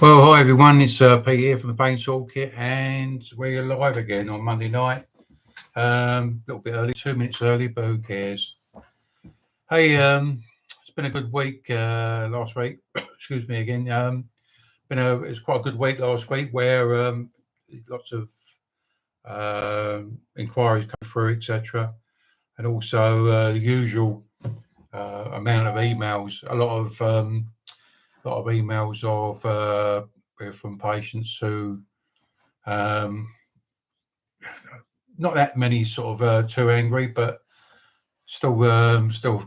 Well, hi everyone, it's Pete here from the Pain Toolkit, and we're live again on Monday night. A little bit early, 2 minutes early, but who cares? Hey, it's been a good week last week. Excuse me again. It's quite a good week last week where lots of inquiries come through, etc., and also the usual amount of emails. A lot of emails from patients who. Um, Not that many sort of too angry, but still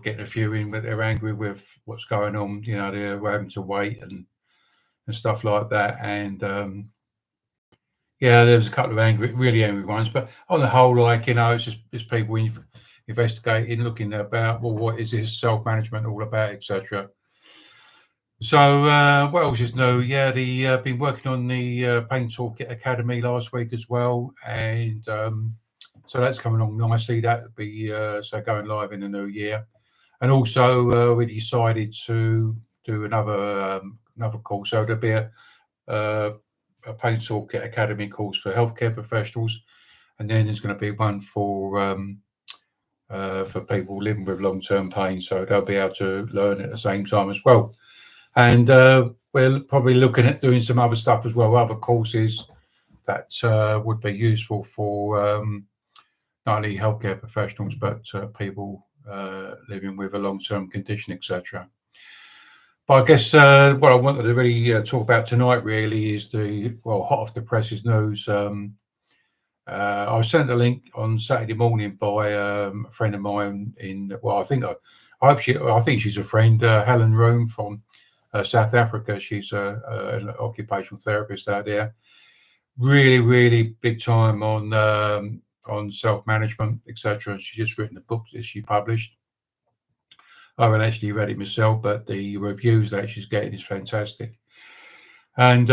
getting a few in, but they're angry with what's going on. They're having to wait and stuff like that. And yeah, there was a couple of really angry ones, but on the whole, it's people investigating, looking about, well, what is this self management all about, etc. So, what else is new? Yeah, been working on the Pain Toolkit Academy last week as well, and so that's coming along nicely. That'll be going live in the new year, and also we decided to do another course. So there'll be a Pain Toolkit Academy course for healthcare professionals, and then there's going to be one for people living with long-term pain. So they'll be able to learn at the same time as well. And we're probably looking at doing some other stuff as well, other courses that would be useful for not only healthcare professionals, but people living with a long-term condition, etc. But I guess what I wanted to really talk about tonight really is hot off the presses news. I was sent a link on Saturday morning by a friend of mine I think she's a friend, Helen Room from South Africa. She's an occupational therapist out there. Really, really big time on self-management, etc. She's just written a book that she published. I haven't actually read it myself, but the reviews that she's getting is fantastic. And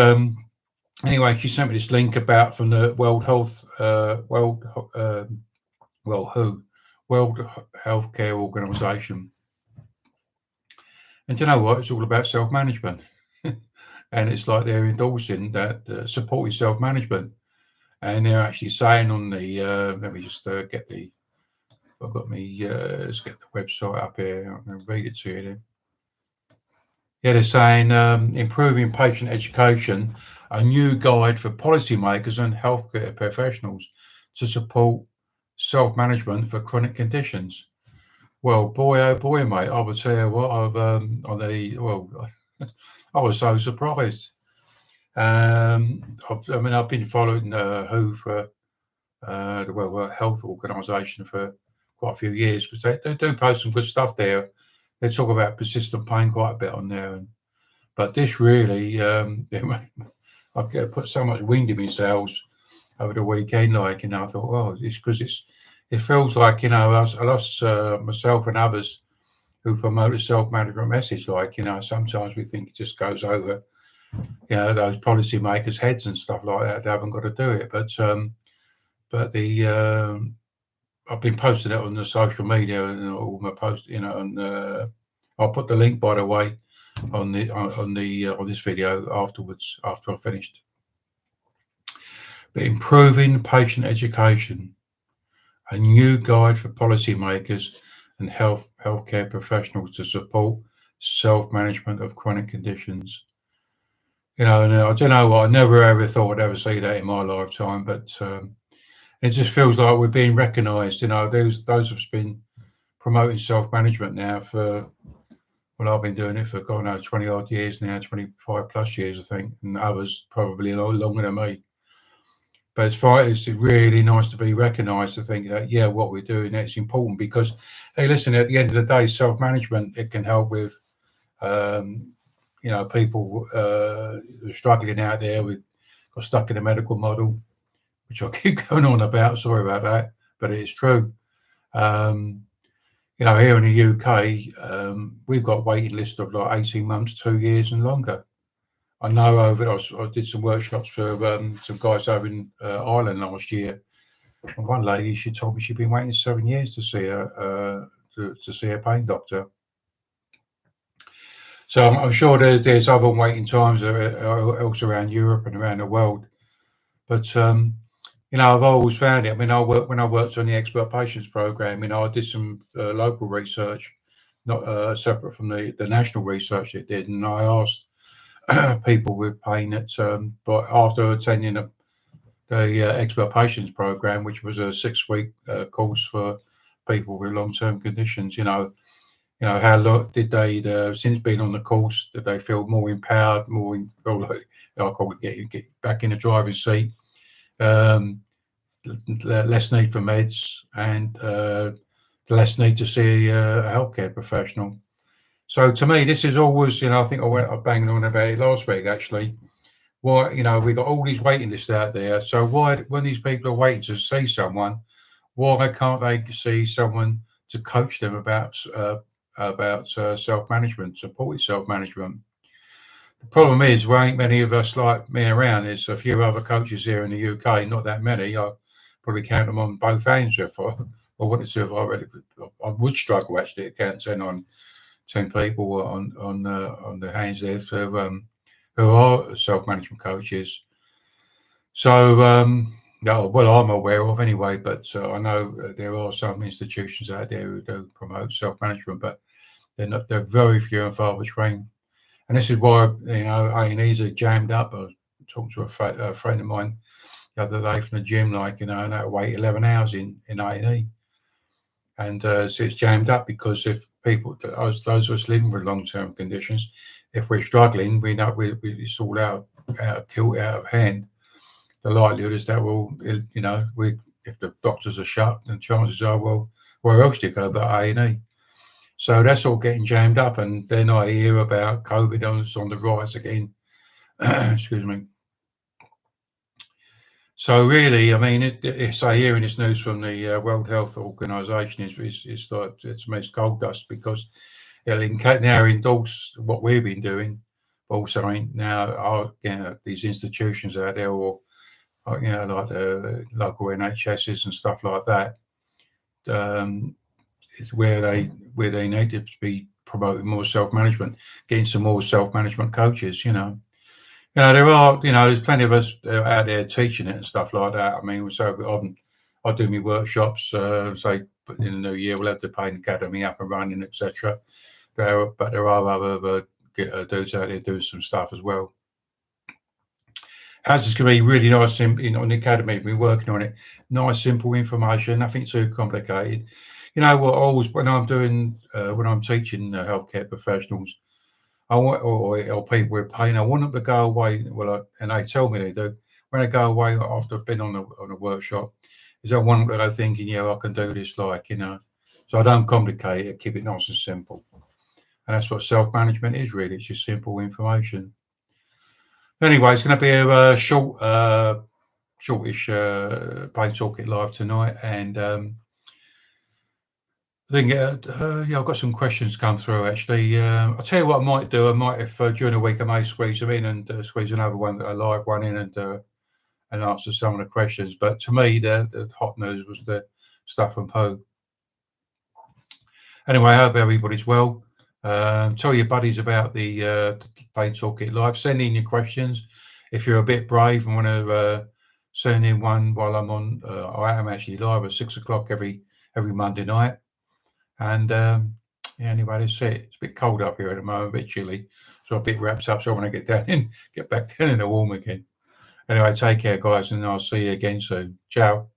anyway, she sent me this link from the World Healthcare Organization. And do you know what? It's all about self-management. And it's like they're endorsing that supporting self-management. And they're actually saying on the, let me just let's get the website up here. I'm going to read it to you then. Yeah, they're saying improving patient education, a new guide for policymakers and healthcare professionals to support self-management for chronic conditions. Well, boy, oh boy, mate, I would tell you what, I was so surprised. I've been following WHO for the World Health Organization for quite a few years because they do post some good stuff there. They talk about persistent pain quite a bit on there, but this really, I put so much wind in my sails over the weekend. I thought, well, it's because it feels like us myself and others who promote a self-management message. Sometimes we think it just goes over, those policymakers' heads and stuff like that. They haven't got to do it, but I've been posting it on the social media and all my posts, and I'll put the link, by the way, on this video afterwards after I finished. But improving patient education, a new guide for policymakers and healthcare professionals to support self-management of chronic conditions. And I don't know what, I never ever thought I'd ever see that in my lifetime, but it just feels like we're being recognised. Those of us been promoting self-management now I've been doing it for, 20 odd years now, 25 plus years, I think, and others probably a lot longer than me. But it's really nice to be recognised, to think that, what we're doing, that's important because, hey, listen, at the end of the day, self-management, it can help with, people struggling out there got stuck in a medical model, which I keep going on about. Sorry about that, but it is true. Here in the UK, we've got a waiting list of like 18 months, 2 years and longer. I know I did some workshops for some guys over in Ireland last year. And one lady, she told me she'd been waiting 7 years to see to see a pain doctor. So I'm sure there's other waiting times else around Europe and around the world. But I've always found it. I mean, when I worked on the expert patients program. I did some local research, not separate from the national research it did, and I asked people with pain but after attending the expert patients program, which was a 6-week course for people with long-term conditions. How long did they, since being on the course, did they feel more empowered, feel like I call it get back in the driving seat, um, less need for meds, and less need to see a healthcare professional. So to me, this is always, I think I banged on about it last week actually. Why, we got all these waiting lists out there. So why, when these people are waiting to see someone, why can't they see someone to coach them about self-management, supported self-management? The problem is, there ain't many of us like me around. There's a few other coaches here in the UK, not that many. I probably count them on both hands. If I wanted to, if I would struggle actually to count 10 people on the hands there who are self-management coaches. So, no, well, I'm aware of anyway, but I know there are some institutions out there who do promote self-management, but they're very few and far between. And this is why, A&Es are jammed up. I talked to a friend of mine the other day from the gym, and I had to wait 11 hours in A&E. And so it's jammed up because if people, those of us living with long-term conditions, if we're struggling, we know it's all out of hand. The likelihood is that if the doctors are shut, then chances are, well, where else do you go but A&E? So that's all getting jammed up, and then I hear about COVID on the rise again. Excuse me. So really, I mean, it's hearing this news from the World Health Organization is like, to me, it's gold dust, because it'll now endorse what we've been doing, but also now these institutions out there, or like the local NHSs and stuff like that, is where they need to be promoting more self-management, getting some more self-management coaches. There are, there's plenty of us out there teaching it and stuff like that. I mean, so I do my workshops. Say in the new year, we'll have the Pain Academy up and running, etc. But there are other dudes out there doing some stuff as well. As it's going to be really nice on the academy. We're working on it. Nice, simple information, nothing too complicated. You know what? Always when I'm teaching healthcare professionals, I want or people with pain, I want them to go away. And they tell me they do. When they go away after I've been on a workshop, is I want them to go thinking, yeah, I can do this. So I don't complicate it. Keep it nice and simple. And that's what self-management is really. It's just simple information. Anyway, it's going to be a shortish Pain Toolkit live tonight, and I think I've got some questions come through actually. I'll tell you what I might do. I might, if during the week I may squeeze them in and squeeze another a live one in and answer some of the questions. But to me, the hot news was the stuff from Poe. Anyway, I hope everybody's well. Tell your buddies about the Pain Toolkit live. Send in your questions. If you're a bit brave and want to send in one while I'm on, I am actually live at 6 o'clock every Monday night. And anyway, that's it. It's a bit cold up here at the moment, a bit chilly, so I'm a bit wrapped up. So I want to get back down in the warm again. Anyway, take care, guys, and I'll see you again soon. Ciao.